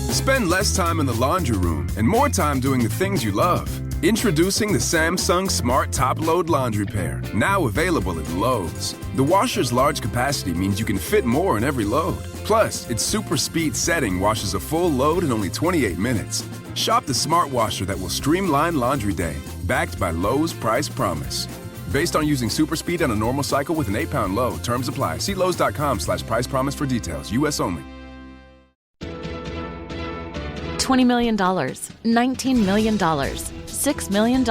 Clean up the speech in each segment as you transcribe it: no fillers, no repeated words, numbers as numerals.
Spend less time in the laundry room and more time doing the things you love. Introducing the Samsung Smart Top Load Laundry Pair, now available at Lowe's. The washer's large capacity means you can fit more in every load. Plus, its super speed setting washes a full load in only 28 minutes. Shop the smart washer that will streamline laundry day, backed by Lowe's Price Promise. Based on using super speed on a normal cycle with an 8-pound load. Terms apply. See Lowe's.com/price promise for details. U.S. only. $20 million, $19 million, $6 million.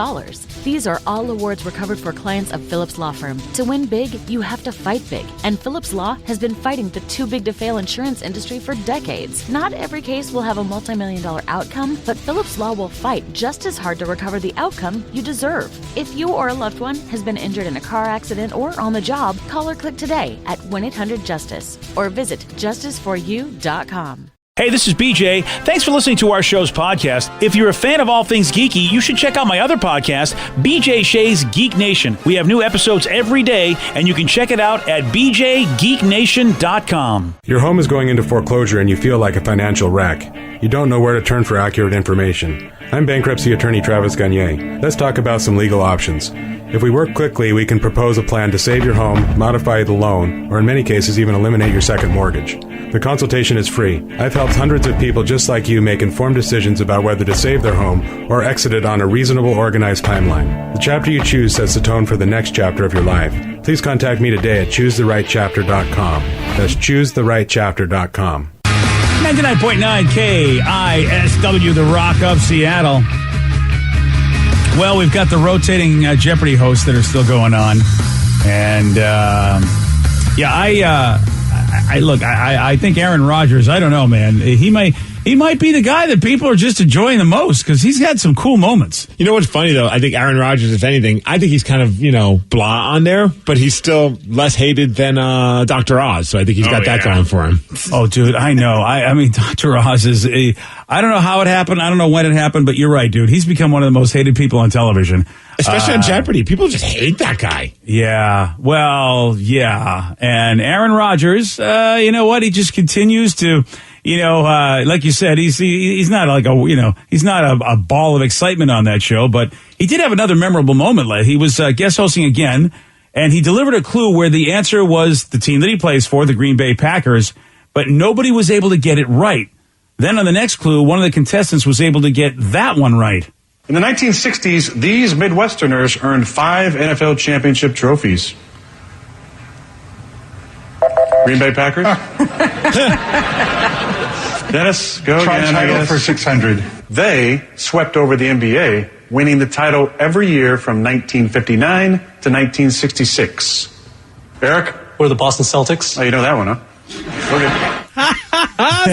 These are all awards recovered for clients of Phillips Law Firm. To win big, you have to fight big. And Phillips Law has been fighting the too-big-to-fail insurance industry for decades. Not every case will have a multi-million-dollar outcome, but Phillips Law will fight just as hard to recover the outcome you deserve. If you or a loved one has been injured in a car accident or on the job, call or click today at 1-800-JUSTICE or visit justiceforyou.com. Hey, this is BJ. Thanks for listening to our show's podcast. If you're a fan of all things geeky, you should check out my other podcast, BJ Shea's Geek Nation. We have new episodes every day, and you can check it out at bjgeeknation.com. Your home is going into foreclosure and you feel like a financial wreck. You don't know where to turn for accurate information. I'm bankruptcy attorney Travis Gagne. Let's talk about some legal options. If we work quickly, we can propose a plan to save your home, modify the loan, or in many cases even eliminate your second mortgage. The consultation is free. I've helped hundreds of people just like you make informed decisions about whether to save their home or exit it on a reasonable, organized timeline. The chapter you choose sets the tone for the next chapter of your life. Please contact me today at choosetherightchapter.com. That's choosetherightchapter.com. 99.9 KISW, the Rock of Seattle. Well, we've got the rotating Jeopardy hosts that are still going on. And, I think Aaron Rodgers, I don't know, man. He might be the guy that people are just enjoying the most because he's had some cool moments. You know what's funny, though? I think Aaron Rodgers, if anything, I think he's kind of, blah on there, but he's still less hated than Dr. Oz. So I think he's got that going for him. Oh, dude, I know. I mean, Dr. Oz is I don't know how it happened. I don't know when it happened, but you're right, dude. He's become one of the most hated people on television. Especially on Jeopardy. People just hate that guy. Yeah. Well, yeah. And Aaron Rodgers, you know what? He just continues to, like you said, he's not like he's not a ball of excitement on that show, but he did have another memorable moment. He was guest hosting again, and he delivered a clue where the answer was the team that he plays for, the Green Bay Packers, but nobody was able to get it right. Then on the next clue, one of the contestants was able to get that one right. In the 1960s, these Midwesterners earned 5 NFL championship trophies. Green Bay Packers? Dennis, go again. Title for 600. They swept over the NBA, winning the title every year from 1959 to 1966. Eric? Or the Boston Celtics. Oh, you know that one, huh? Okay.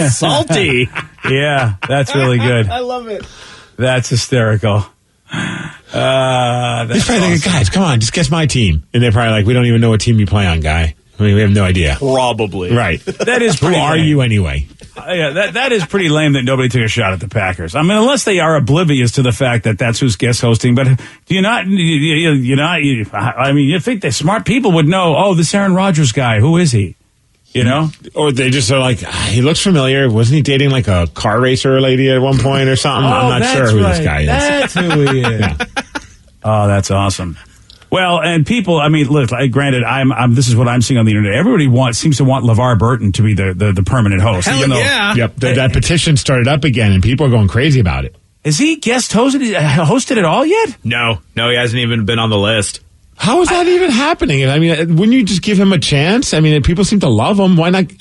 Salty. Yeah, that's really good. I love it. That's hysterical. He's probably thinking, guys, come on, just guess my team. And they're probably like, we don't even know what team you're playing on, guy. I mean, we have no idea. Probably. Right. That is Who pretty are lame. you anyway? Yeah, that is pretty lame that nobody took a shot at the Packers. I mean, unless they are oblivious to the fact that that's who's guest hosting. But do you not? I mean, you think that smart people would know? Oh, this Aaron Rodgers guy. Who is he? Or they just are like, he looks familiar. Wasn't he dating like a car racer lady at one point or something? I'm not sure who this guy is. That's who he is. Yeah. Oh, that's awesome. Well, and people, I mean, look, granted, this is what I'm seeing on the internet. Everybody seems to want LeVar Burton to be the permanent host. Hell yeah. Yep, that petition started up again, and people are going crazy about it. Is he guest hosted at all yet? No, he hasn't even been on the list. How is that even happening? I mean, wouldn't you just give him a chance? I mean, people seem to love him. Why not?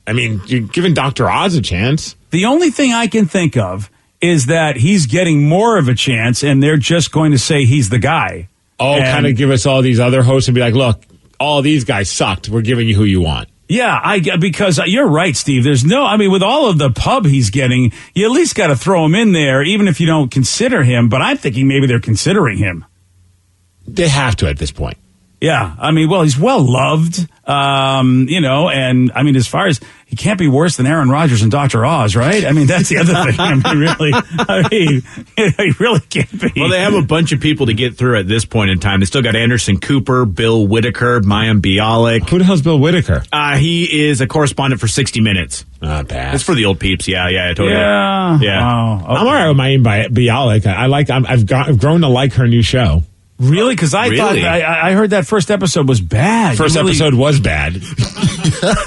I mean, you're giving Dr. Oz a chance. The only thing I can think of is that he's getting more of a chance, and they're just going to say he's the guy. Oh, kind of give us all these other hosts and be like, look, all these guys sucked. We're giving you who you want. Yeah, because you're right, Steve. With all of the pub he's getting, you at least got to throw him in there, even if you don't consider him. But I'm thinking maybe they're considering him. They have to at this point. Yeah, I mean, well, he's well loved, and I mean, as far as he can't be worse than Aaron Rodgers and Dr. Oz, right? I mean, that's the other thing. He really can't be. Well, they have a bunch of people to get through at this point in time. They still got Anderson Cooper, Bill Whitaker, Mayim Bialik. Who the hell's Bill Whitaker? He is a correspondent for 60 Minutes. Not bad. It's for the old peeps. Yeah, totally. Yeah. Yeah. Oh, okay. I'm all right with Mayim Bialik. I've grown to like her new show. Really? Because I thought I heard that first episode was bad. First episode was bad.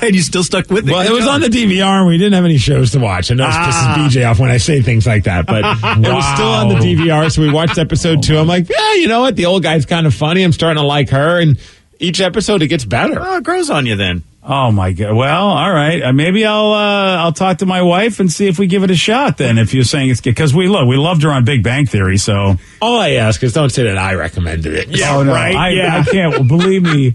And you still stuck with it. Well, it was on the DVR and we didn't have any shows to watch. I know this pisses BJ off when I say things like that, but it was still on the DVR, so we watched episode 2. I'm like, yeah, you know what? The old guy's kind of funny. I'm starting to like her, and each episode it gets better. Oh, it grows on you then. Oh my God! Well, all right. Maybe I'll talk to my wife and see if we give it a shot. Then, if you're saying it's good, because we loved her on Big Bang Theory. So all I ask is don't say that I recommended it. Yeah, no, right. I can't. Well, believe me,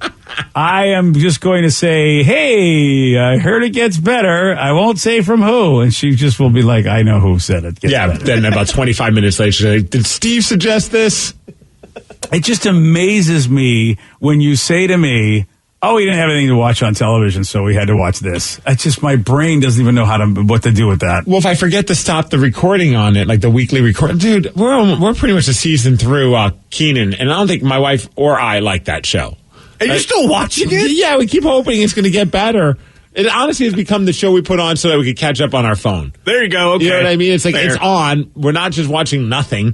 I am just going to say, hey, I heard it gets better. I won't say from who, and she just will be like, I know who said it. Gets better. Then about 25 minutes later, she's like, did Steve suggest this? It just amazes me when you say to me, oh, we didn't have anything to watch on television, so we had to watch this. It's just my brain doesn't even know what to do with that. Well, if I forget to stop the recording on it, like the weekly recording, dude, we're pretty much a season through Kenan, and I don't think my wife or I like that show. And you're still watching it? Yeah, we keep hoping it's going to get better. It honestly has become the show we put on so that we could catch up on our phone. There you go. Okay. You know what I mean? It's like Fair. It's on. We're not just watching nothing,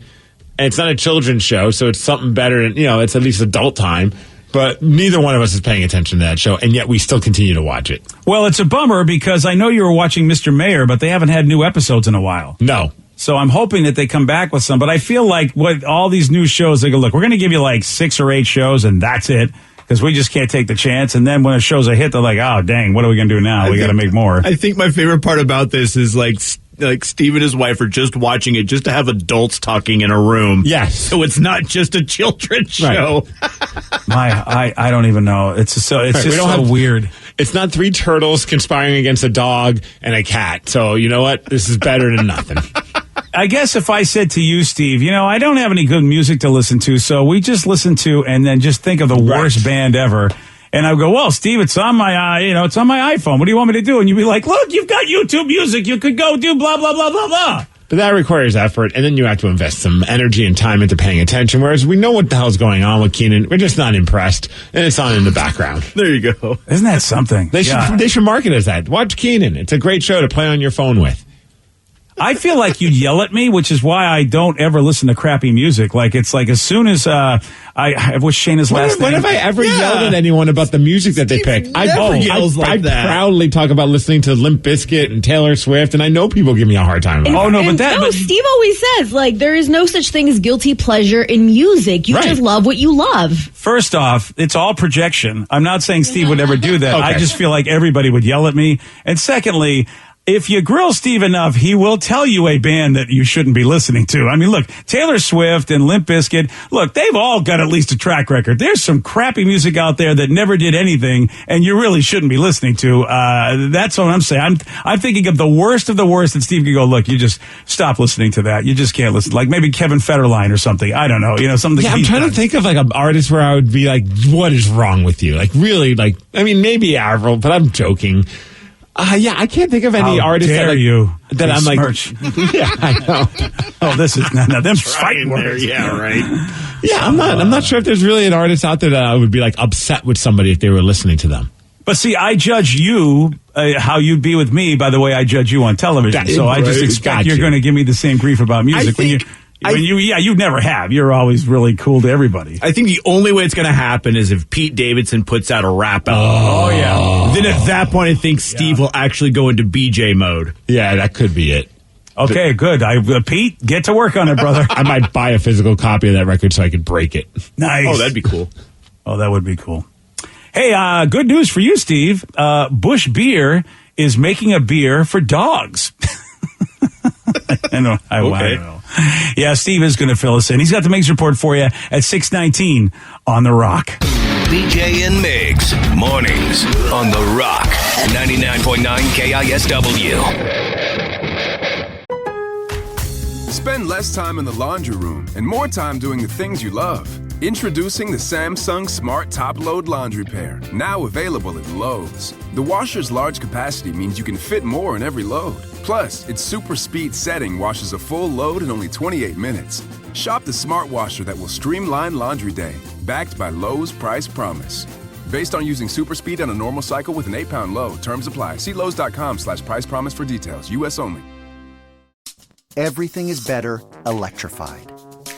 and it's not a children's show, so it's something better. And it's at least adult time. But neither one of us is paying attention to that show, and yet we still continue to watch it. Well, it's a bummer because I know you were watching Mr. Mayor, but they haven't had new episodes in a while. No. So I'm hoping that they come back with some. But I feel like what all these new shows, they go, look, we're going to give you like 6 or 8 shows, and that's it. Because we just can't take the chance. And then when a show's a hit, they're like, oh, dang, what are we going to do now? We got to make more. I think my favorite part about this is like Steve and his wife are just watching it just to have adults talking in a room. Yes. So it's not just a children's show. I don't even know. It's just so weird. It's not 3 turtles conspiring against a dog and a cat. So you know what? This is better than nothing. I guess if I said to you, Steve, I don't have any good music to listen to, so we just listen to and then just think of the worst band ever. And I go, well, Steve, it's on my, it's on my iPhone. What do you want me to do? And you'd be like, look, you've got YouTube Music. You could go do blah, blah, blah, blah, blah. But that requires effort, and then you have to invest some energy and time into paying attention, whereas we know what the hell's going on with Kenan. We're just not impressed, and it's on in the background. There you go. Isn't that something? They should market as that. Watch Kenan. It's a great show to play on your phone with. I feel like you'd yell at me, which is why I don't ever listen to crappy music. Like, it's like as soon as I wish Shayna's last name. When have I ever yelled at anyone about the music that they pick? I proudly talk about listening to Limp Bizkit and Taylor Swift, and I know people give me a hard time about it. Steve always says, like, there is no such thing as guilty pleasure in music. You just love what you love. First off, it's all projection. I'm not saying Steve would ever do that. Okay. I just feel like everybody would yell at me. And secondly, if you grill Steve enough, he will tell you a band that you shouldn't be listening to. I mean, look, Taylor Swift and Limp Bizkit, look, they've all got at least a track record. There's some crappy music out there that never did anything, and you really shouldn't be listening to. That's what I'm saying. I'm thinking of the worst that Steve could go, look, you just stop listening to that. You just can't listen. Like maybe Kevin Federline or something. I don't know. Something. Yeah, I'm trying to think of like an artist where I would be like, what is wrong with you? Like really, like, I mean, maybe Avril, but I'm joking. I can't think of any artist that I'm like. Yeah, I know. Oh, this is not them fighting there. Yeah, right. Yeah, I'm not sure if there's really an artist out there that I would be like upset with somebody if they were listening to them. But see, I judge you how you'd be with me by the way I judge you on television. So I just expect you're going to give me the same grief about music you never have. You're always really cool to everybody. I think the only way it's going to happen is if Pete Davidson puts out a rap album. Oh, yeah. Then at that point, I think Steve will actually go into BJ mode. Yeah, that could be it. Okay, good. Pete, get to work on it, brother. I might buy a physical copy of that record so I could break it. Nice. Oh, that'd be cool. Oh, that would be cool. Hey, good news for you, Steve. Busch Beer is making a beer for dogs. I know. I don't know. Yeah, Steve is going to fill us in. He's got the Migs Report for you at 6:19 on The Rock. BJ and Migs, mornings on The Rock, 99.9 KISW. Spend less time in the laundry room and more time doing the things you love. Introducing the Samsung Smart Top Load Laundry Pair, now available at Lowe's. The washer's large capacity means you can fit more in every load. Plus, its super speed setting washes a full load in only 28 minutes. Shop the smart washer that will streamline laundry day, backed by Lowe's Price Promise. Based on using super speed on a normal cycle with an 8-pound load. Terms apply. See Lowe's.com/price promise for details. U.S. only. Everything is better electrified.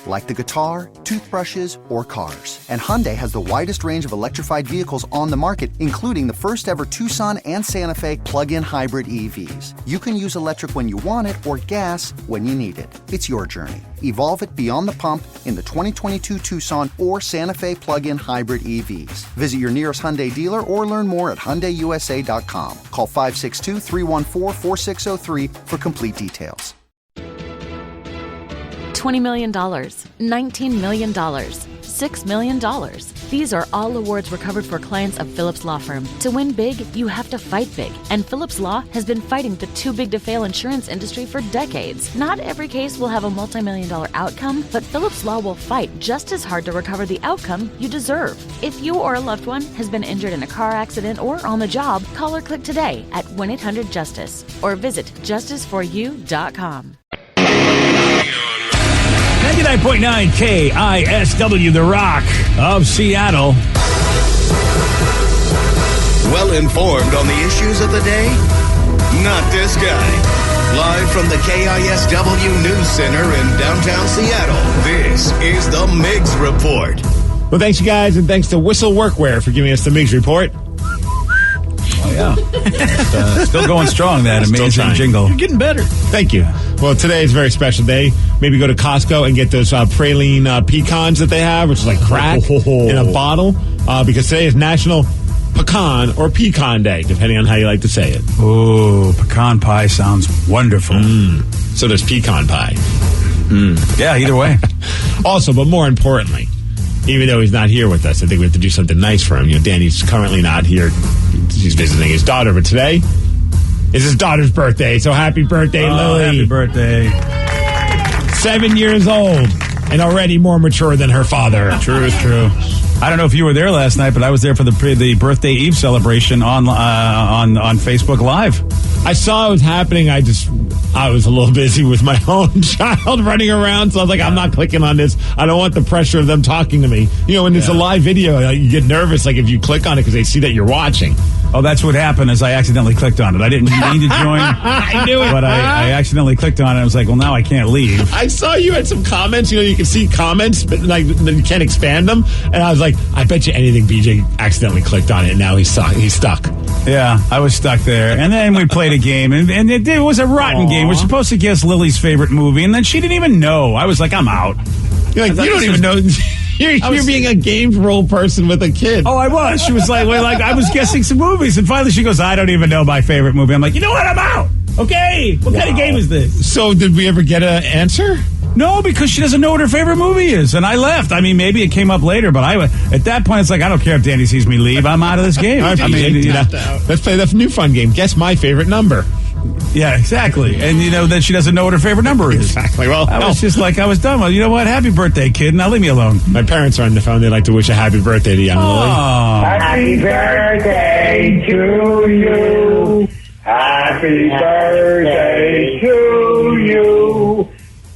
Like the guitar, toothbrushes, or cars. And Hyundai has the widest range of electrified vehicles on the market, including the first ever Tucson and Santa Fe plug-in hybrid EVs. You can use electric when you want it or gas when you need it. It's your journey. Evolve it beyond the pump in the 2022 Tucson or Santa Fe plug-in hybrid EVs. Visit your nearest Hyundai dealer or learn more at HyundaiUSA.com. Call 562-314-4603 for complete details. $20 million, $19 million, $6 million. These are all awards recovered for clients of Phillips Law Firm. To win big, you have to fight big. And Phillips Law has been fighting the too-big-to-fail insurance industry for decades. Not every case will have a multi-million-dollar outcome, but Phillips Law will fight just as hard to recover the outcome you deserve. If you or a loved one has been injured in a car accident or on the job, call or click today at 1-800-JUSTICE or visit justiceforyou.com. 99.9 KISW, The Rock of Seattle. Well informed on the issues of the day? Not this guy. Live from the KISW News Center in downtown Seattle, this is the Miggs Report. Well, thanks, you guys, and thanks to Whistle Workwear for giving us the Miggs Report. Oh, yeah. Still going strong, that amazing jingle. You're getting better. Thank you. Well, today is a very special day. Maybe go to Costco and get those praline pecans that they have, which is like crack in a bottle, because today is National Pecan or Pecan Day, depending on how you like to say it. Oh, pecan pie sounds wonderful. So does pecan pie. Yeah, either way. Also, but more importantly, even though he's not here with us, I think we have to do something nice for him. You know, Danny's currently not here. He's visiting his daughter, but today is his daughter's birthday. So happy birthday, Lily. Happy birthday. 7 years old and already more mature than her father. True is true. I don't know if you were there last night, but I was there for the birthday Eve celebration on Facebook Live. I saw it was happening. I was a little busy with my own child running around, so I was like, I'm not clicking on this. I don't want the pressure of them talking to me. You know, when it's a live video, you get nervous, like if you click on it because they see that you're watching. Oh, that's what happened is I accidentally clicked on it. I didn't mean to join. I knew it. But I accidentally clicked on it. I was like, well, now I can't leave. I saw you had some comments. You know, you can see comments, but like you can't expand them. And I was like, I bet you anything BJ accidentally clicked on it, and now he's stuck. Yeah, I was stuck there. And then we played a game, and it was a rotten game. We're supposed to guess Lily's favorite movie, and then she didn't even know. I was like, I'm out. You're like, you don't even know. You're being a games role person with a kid. Oh, I was. She was like, I was guessing some movies, and finally she goes, I don't even know my favorite movie. I'm like, you know what? I'm out. Okay. What kind of game is this? So did we ever get an answer? No, because she doesn't know what her favorite movie is, and I left. I mean, maybe it came up later, but at that point, it's like, I don't care if Danny sees me leave. I'm out of this game. Let's play the new fun game. Guess my favorite number. Yeah, exactly. And, then she doesn't know what her favorite number is. Exactly. Well, I was just like, I was done. Well, you know what? Happy birthday, kid. Now leave me alone. My parents are on the phone. They'd like to wish a happy birthday to young Lily. Happy birthday to you. Happy birthday to you.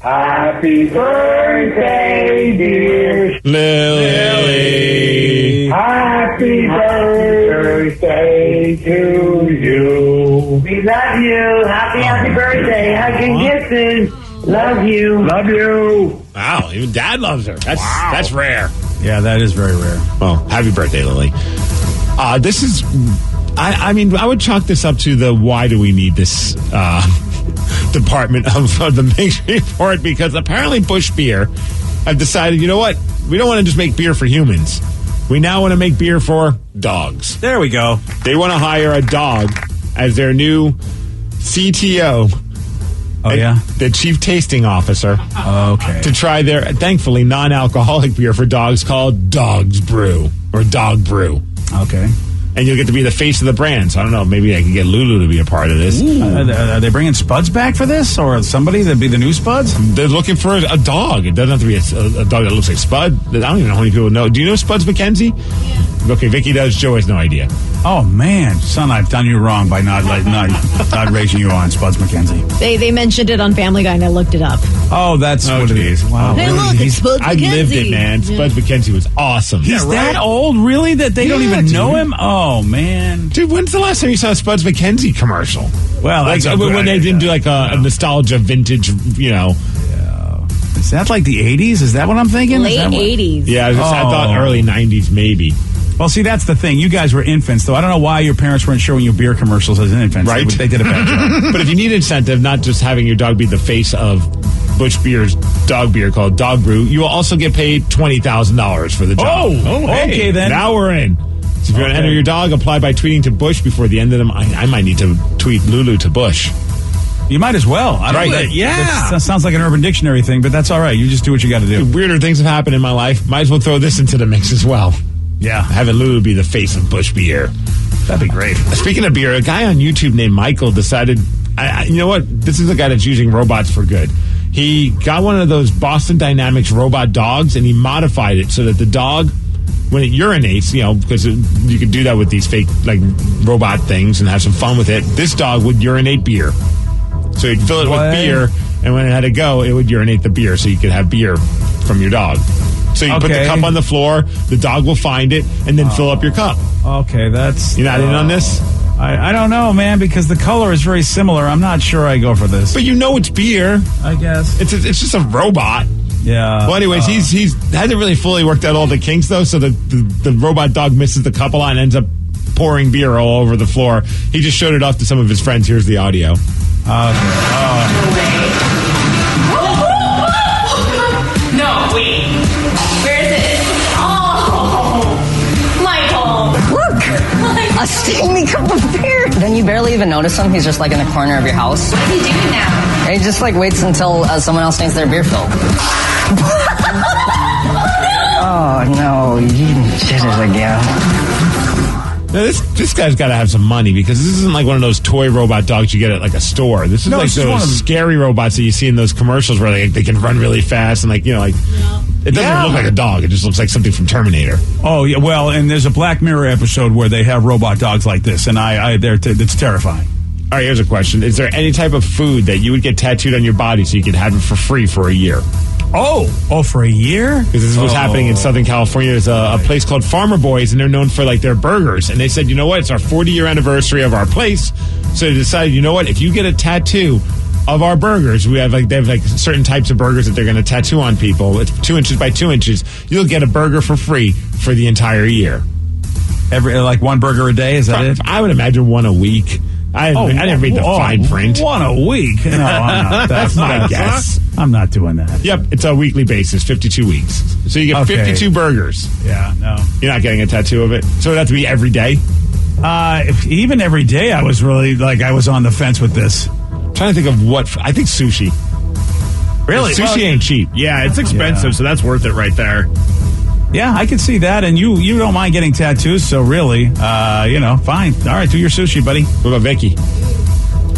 Happy birthday, dear Lily. Happy birthday to you. We love you. Happy birthday. Hugging kisses. Love you. Love you. Wow, even Dad loves her. That's rare. Yeah, that is very rare. Well, happy birthday, Lily. This is, I mean, I would chalk this up to the why do we need this department of the Miggs Report, because apparently Busch Beer have decided, you know what, we don't want to just make beer for humans. We now want to make beer for dogs. There we go. They want to hire a dog as their new CTO. Oh, yeah? The chief tasting officer. Okay. To try their, thankfully, non-alcoholic beer for dogs called Dog's Brew, or Dog Brew. Okay. And and you'll get to be the face of the brand. So I don't know, maybe I can get Lulu to be a part of this. Are they bringing Spuds back for this, or somebody that'd be the new Spuds? They're looking for a dog. It doesn't have to be a dog that looks like Spud. I don't even know how many people know. Do you know Spuds McKenzie? Yeah. Okay, Vicky does. Joe has no idea. Oh man, son, I've done you wrong by not raising you on Spuds McKenzie. They mentioned it on Family Guy, and I looked it up. Oh, that's what it is. Wow, hey, look, it's Spuds McKenzie. I lived it, man. Spuds McKenzie was awesome. He's that old, really? That they don't even know him? Oh man, dude, when's the last time you saw a Spuds McKenzie commercial? Well, like when they didn't do like a nostalgia vintage, Is that like the 80s? Is that what I'm thinking? Late 80s. Yeah, I thought early 90s maybe. Well, see, that's the thing. You guys were infants, though. I don't know why your parents weren't showing you beer commercials as infants. Right. They did a bad job. But if you need incentive, not just having your dog be the face of Busch Beer's dog beer called Dog Brew, you will also get paid $20,000 for the job. Oh, okay then. Now we're in. So if you want to enter your dog, apply by tweeting to Busch before the end of the month. I might need to tweet Lulu to Busch. You might as well. That sounds like an Urban Dictionary thing, but that's all right. You just do what you got to do. Weirder things have happened in my life. Might as well throw this into the mix as well. Yeah. Having Lulu be the face of Busch Beer. That'd be great. Speaking of beer, a guy on YouTube named Michael decided, you know what? This is a guy that's using robots for good. He got one of those Boston Dynamics robot dogs, and he modified it so that the dog, when it urinates, because you could do that with these fake like robot things and have some fun with it, this dog would urinate beer. So you'd fill it with beer, and when it had to go, it would urinate the beer, so you could have beer from your dog. So you put the cup on the floor, the dog will find it, and then fill up your cup. Okay, that's... You're not in on this? I don't know, man, because the color is very similar. I'm not sure I go for this. But you know it's beer. I guess. It's just a robot. Yeah. Well, anyways, he's hasn't really fully worked out all the kinks, though, so the robot dog misses the cup a lot and ends up pouring beer all over the floor. He just showed it off to some of his friends. Here's the audio. No, wait. Where is it? Oh, Michael. Look, a steamy cup of beer. Then you barely even notice him. He's just like in the corner of your house. What is he doing now? He just like waits until someone else needs their beer filled. Oh no, you did it again. Now, this guy's got to have some money because this isn't like one of those toy robot dogs you get at like a store. This is like those scary robots that you see in those commercials where they can run really fast and it doesn't look like a dog. It just looks like something from Terminator. Oh yeah, well, and there's a Black Mirror episode where they have robot dogs like this, and it's terrifying. All right, here's a question: is there any type of food that you would get tattooed on your body so you could have it for free for a year? Oh, for a year? Because this is what's happening in Southern California. There's a place called Farmer Boys, and they're known for like their burgers. And they said, you know what? It's our 40-year anniversary of our place. So they decided, you know what? If you get a tattoo of our burgers, they have certain types of burgers that they're going to tattoo on people. It's 2 inches by 2 inches. You'll get a burger for free for the entire year. Like one burger a day? Is that it? I would imagine one a week. I didn't read the fine print. One a week? No, I'm not. That's my guess. I'm not doing that. Yep, it's a weekly basis, 52 weeks. So you get 52 burgers. Yeah, no. You're not getting a tattoo of it? So it would have to be every day? Even every day, I was really, I was on the fence with this. I'm trying to think of I think sushi. Really? Sushi ain't cheap. Yeah, it's expensive, so that's worth it right there. Yeah, I can see that, and you don't mind getting tattoos, so really, fine. All right, do your sushi, buddy. What about Vicky?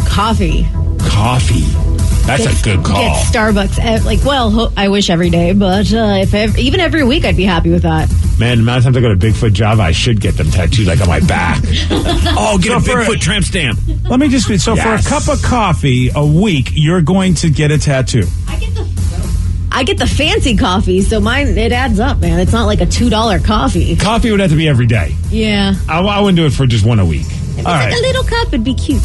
Coffee. That's a good call. Get Starbucks. I wish every day, but even every week, I'd be happy with that. Man, the amount of times I go to Bigfoot Java, I should get them tattooed on my back. Get a Bigfoot tramp stamp. Let me just for a cup of coffee a week, you're going to get a tattoo. I get the fancy coffee, so mine, it adds up, man. It's not like a $2 coffee. Coffee would have to be every day. Yeah. I wouldn't do it for just one a week. If it's like a little cup, it'd be cute.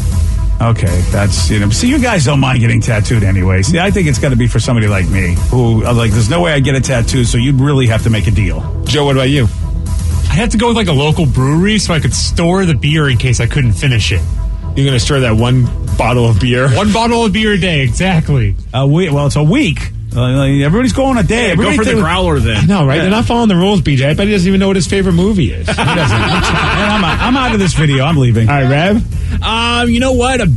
Okay, that's, see, you guys don't mind getting tattooed anyway. See, I think it's got to be for somebody like me, who, there's no way I'd get a tattoo, so you'd really have to make a deal. Joe, what about you? I had to go with a local brewery so I could store the beer in case I couldn't finish it. You're going to store that one bottle of beer? One bottle of beer a day, exactly. It's a week. Everybody's going a day. Go for the growler then. I know, right? Yeah. They're not following the rules, BJ. I bet he doesn't even know what his favorite movie is. He doesn't. I'm out of this video. I'm leaving. All right, Rev? You know what? A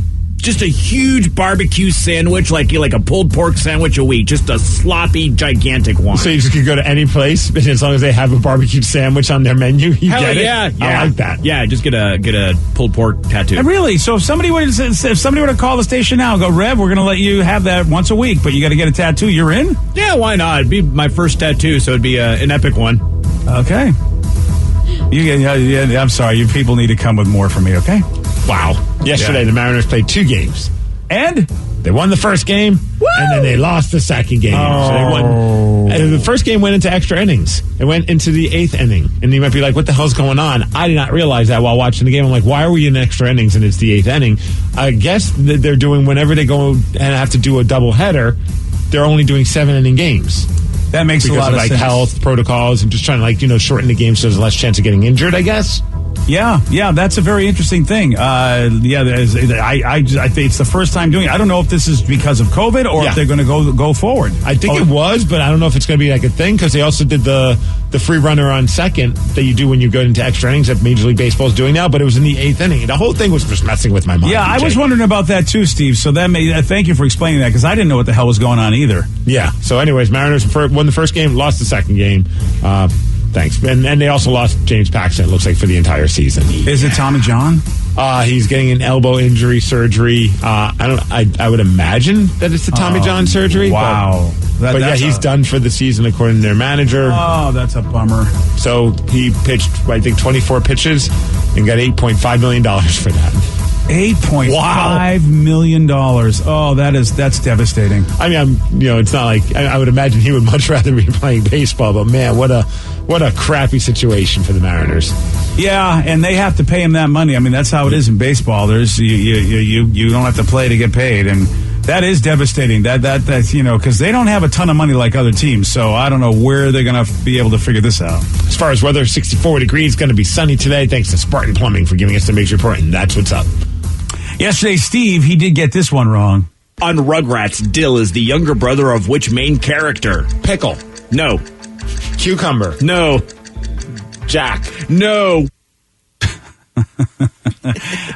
just a huge barbecue sandwich, like a pulled pork sandwich a week, just a sloppy, gigantic one. So you just could go to any place, but as long as they have a barbecue sandwich on their menu, you get it. Yeah. I like that. Yeah, just get a pulled pork tattoo. And really? So if somebody were to call the station now and go, Rev, we're going to let you have that once a week, but you got to get a tattoo, you're in? Yeah, why not? It'd be my first tattoo, so it'd be an epic one. Okay. I'm sorry. You people need to come with more from me, okay? Wow. Yesterday, the Mariners played 2 games. And? They won the first game, and then they lost the second game. Oh. So they won. And the first game went into extra innings. It went into the 8th inning. And you might be like, what the hell's going on? I did not realize that while watching the game. I'm like, why are we in extra innings and it's the 8th inning? I guess that they're doing, whenever they go and have to do a doubleheader, they're only doing 7-inning games. That makes a lot of like sense. Health protocols and just trying to shorten the game so there's less chance of getting injured, I guess. Yeah, that's a very interesting thing. I think it's the first time doing it. I don't know if this is because of COVID or if they're going to go forward. I think it was, but I don't know if it's going to be like a thing because they also did the free runner on second that you do when you go into extra innings that Major League Baseball is doing now, but it was in the 8th inning. The whole thing was just messing with my mind. Yeah, I was wondering about that too, Steve. So thank you for explaining that because I didn't know what the hell was going on either. Yeah. So anyways, Mariners won the first game, lost the second game. Thanks. And they also lost James Paxton, it looks like, for the entire season. Is it Tommy John? He's getting an elbow injury surgery. I would imagine that it's the Tommy John surgery. Wow. But he's done for the season according to their manager. Oh, that's a bummer. So he pitched, I think, 24 pitches and got $8.5 million for that. $8.5 million. Oh, that's devastating. I mean, it's not like I would imagine he would much rather be playing baseball, but man, what a crappy situation for the Mariners. Yeah, and they have to pay him that money. I mean, that's how it is in baseball. There's you don't have to play to get paid, and that is devastating. That's because they don't have a ton of money like other teams. So I don't know where they're going to be able to figure this out. As far as weather, 64 degrees, going to be sunny today. Thanks to Spartan Plumbing for giving us the Mix Report, and that's what's up. Yesterday, Steve, he did get this one wrong. On Rugrats, Dill is the younger brother of which main character? Pickle. No. Cucumber. No. Jack. No.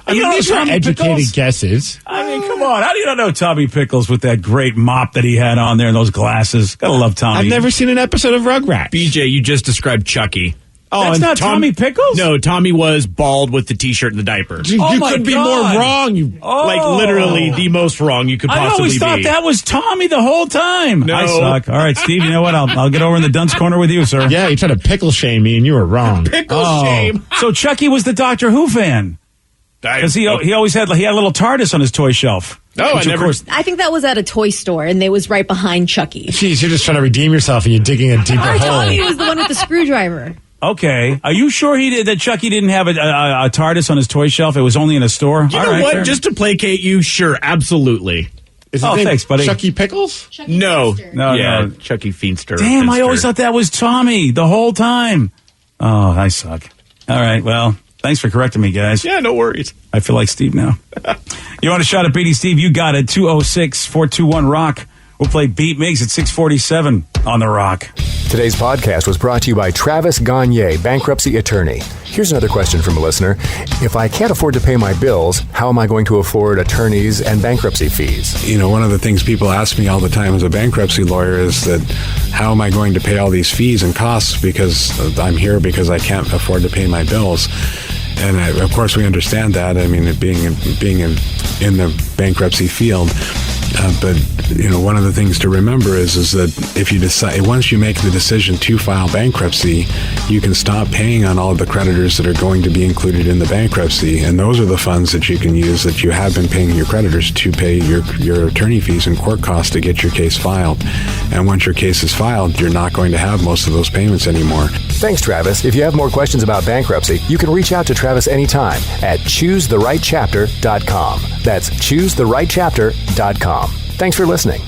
These are educated guesses. I mean, come on. How do you not know Tommy Pickles with that great mop that he had on there and those glasses? Gotta love Tommy. I've never seen an episode of Rugrats. BJ, you just described Chucky. Oh, that's not Tommy Pickles? No, Tommy was bald with the T-shirt and the diaper. You could be more wrong. Like literally the most wrong you could possibly be. I always thought that was Tommy the whole time. No. I suck. All right, Steve, you know what? I'll get over in the dunce corner with you, sir. Yeah, you tried to pickle shame me and you were wrong. Pickle shame. So Chucky was the Doctor Who fan. Because he always had a little TARDIS on his toy shelf. Oh, I think that was at a toy store, and they was right behind Chucky. Jeez, you're just trying to redeem yourself, and you're digging a deeper hole. Tommy was the one with the screwdriver. Okay. Are you sure that Chucky didn't have a TARDIS on his toy shelf? It was only in a store? You know what? Fair. Just to placate you, sure, absolutely. Thanks, buddy. Chucky Pickles? No, Chucky Feenstra. Damn, I always thought that was Tommy the whole time. Oh, I suck. All right, well, thanks for correcting me, guys. Yeah, no worries. I feel like Steve now. You want a shot at beating Steve? You got it. 206-421-ROCK. We'll play Beat Migs at 647 on The Rock. Today's podcast was brought to you by Travis Gagne, bankruptcy attorney. Here's another question from a listener. If I can't afford to pay my bills, how am I going to afford attorneys and bankruptcy fees? One of the things people ask me all the time as a bankruptcy lawyer is that how am I going to pay all these fees and costs because I'm here because I can't afford to pay my bills? And of course we understand that. I mean, being in the bankruptcy field. But one of the things to remember is that if you decide, once you make the decision to file bankruptcy, you can stop paying on all of the creditors that are going to be included in the bankruptcy, and those are the funds that you can use that you have been paying your creditors to pay your attorney fees and court costs to get your case filed. And once your case is filed, you're not going to have most of those payments anymore. Thanks, Travis. If you have more questions about bankruptcy, you can reach out to Travis anytime at ChooseTheRightChapter.com. That's ChooseTheRightChapter.com. Thanks for listening.